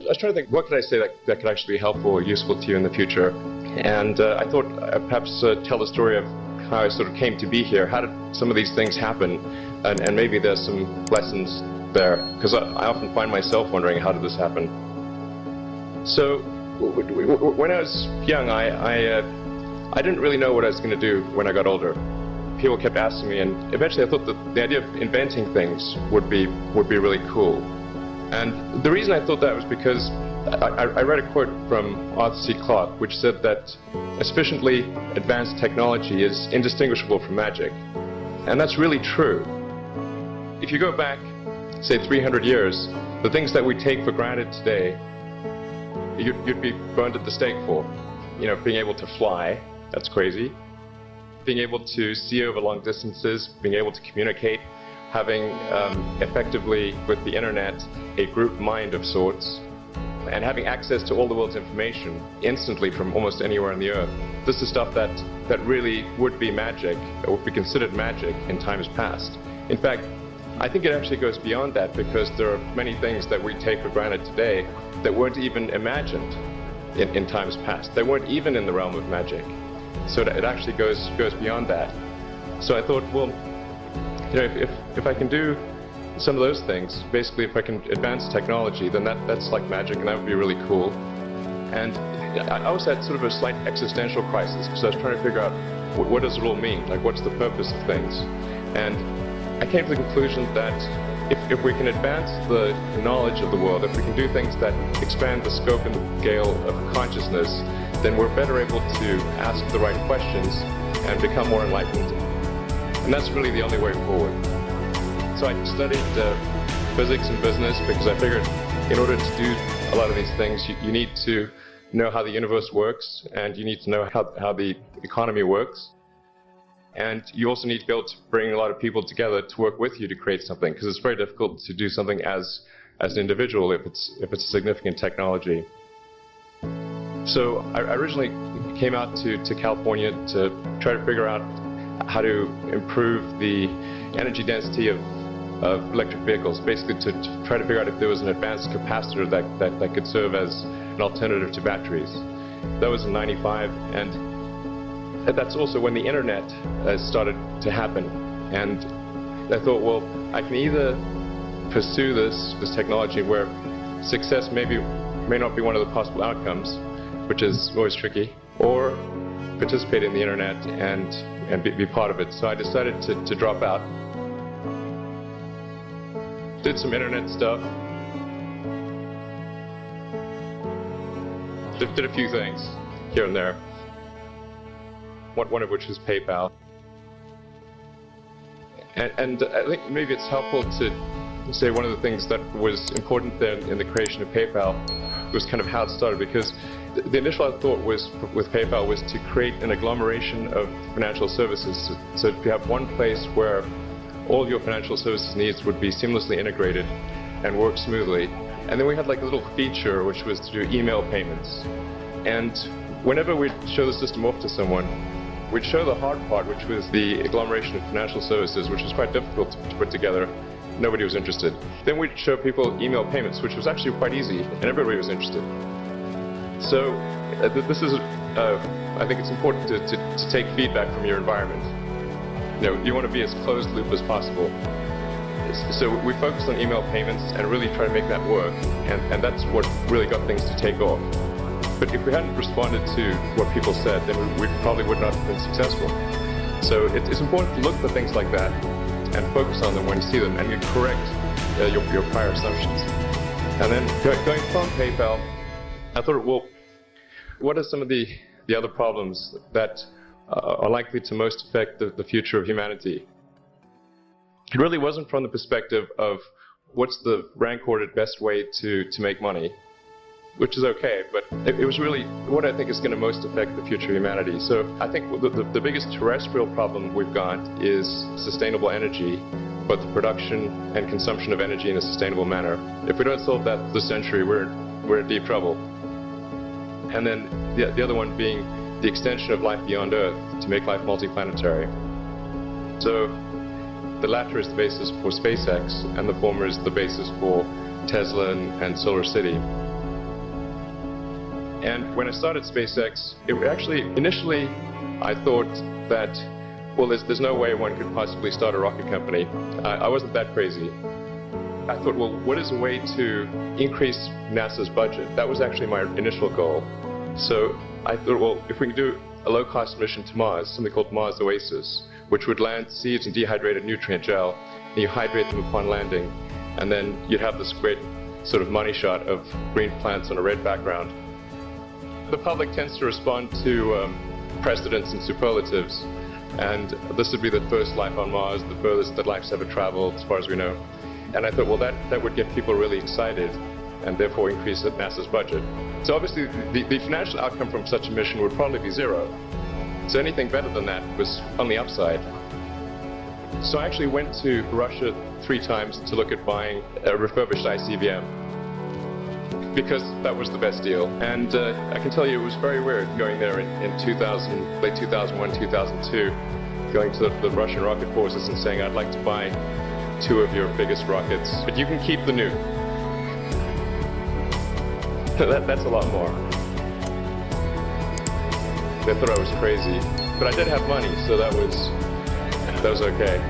I was trying to think, what could I say that could actually be helpful or useful to you in the future? And I thought I'd perhaps tell the story of how I sort of came to be here. How did some of these things happen? And maybe there's some lessons there, because I often find myself wondering, how did this happen? So when I was young, I didn't really know what I was going to do when I got older. People kept asking me, and eventually I thought that the idea of inventing things would be really cool. And the reason I thought that was because I read a quote from Arthur C. Clarke, which said that a sufficiently advanced technology is indistinguishable from magic. And that's really true. If you go back, say 300 years, the things that we take for granted today, you'd be burned at the stake for. You know, being able to fly, that's crazy. Being able to see over long distances, being able to communicate, having effectively, with the internet, a group mind of sorts, and having access to all the world's information instantly from almost anywhere on the earth. This is stuff that really would be magic, or would be considered magic in times past. In fact, I think it actually goes beyond that, because there are many things that we take for granted today that weren't even imagined in times past. They weren't even in the realm of magic. So it actually goes beyond that. So I thought, well, you know, if I can do some of those things, basically if I can advance technology, then that's like magic, and that would be really cool. And I also had sort of a slight existential crisis, because I was trying to figure out what does it all mean? Like, what's the purpose of things? And I came to the conclusion that if we can advance the knowledge of the world, if we can do things that expand the scope and the scale of consciousness, then we're better able to ask the right questions and become more enlightened. And that's really the only way forward. So I studied physics and business, because I figured in order to do a lot of these things, you need to know how the universe works, and you need to know how the economy works. And you also need to be able to bring a lot of people together to work with you to create something, because it's very difficult to do something as an individual if it's a significant technology. So I originally came out to California to try to figure out how to improve the energy density of electric vehicles, basically to try to figure out if there was an advanced capacitor that could serve as an alternative to batteries. That was in '95, and that's also when the internet started to happen. And I thought, well, I can either pursue this technology where success may not be one of the possible outcomes, which is always tricky, or participate in the internet and be part of it. So I decided to drop out. Did some internet stuff. Did a few things here and there. One of which was PayPal. And I think maybe it's helpful to say one of the things that was important then in the creation of PayPal was kind of how it started, because the initial thought was with PayPal was to create an agglomeration of financial services. So you have one place where all of your financial services needs would be seamlessly integrated and work smoothly. And then we had like a little feature which was to do email payments. And whenever we'd show the system off to someone, we'd show the hard part, which was the agglomeration of financial services, which was quite difficult to put together. Nobody was interested. Then we'd show people email payments, which was actually quite easy, and everybody was interested. So this is, I think it's important to take feedback from your environment. You know, you want to be as closed loop as possible. So we focused on email payments and really try to make that work, and that's what really got things to take off. But if we hadn't responded to what people said, then we probably would not have been successful. So it's important to look for things like that and focus on them when you see them, and you correct your prior assumptions. And then going from PayPal, I thought, well, what are some of the other problems that are likely to most affect the future of humanity? It really wasn't from the perspective of what's the rank-ordered best way to make money, which is okay, but it was really what I think is going to most affect the future of humanity. So I think the biggest terrestrial problem we've got is sustainable energy, both the production and consumption of energy in a sustainable manner. If we don't solve that this century, we're in deep trouble. And then the other one being the extension of life beyond Earth to make life multiplanetary. So the latter is the basis for SpaceX, and the former is the basis for Tesla and Solar City. And when I started SpaceX, it actually, initially, I thought that, well, there's no way one could possibly start a rocket company. I wasn't that crazy. I thought, well, what is a way to increase NASA's budget? That was actually my initial goal. So I thought, well, if we can do a low-cost mission to Mars, something called Mars Oasis, which would land seeds in dehydrated nutrient gel, and you hydrate them upon landing, and then you'd have this great sort of money shot of green plants on a red background. The public tends to respond to precedents and superlatives, and this would be the first life on Mars, the furthest that life's ever traveled, as far as we know. And I thought, well, that would get people really excited, and therefore increase NASA's budget. So obviously, the financial outcome from such a mission would probably be zero. So anything better than that was on the upside. So I actually went to Russia 3 times to look at buying a refurbished ICBM, because that was the best deal. And I can tell you it was very weird going there in late 2001, 2002, going to the Russian rocket forces and saying, I'd like to buy 2 of your biggest rockets, but you can keep the nuke. That's a lot more. They thought I was crazy, but I did have money, so that was okay.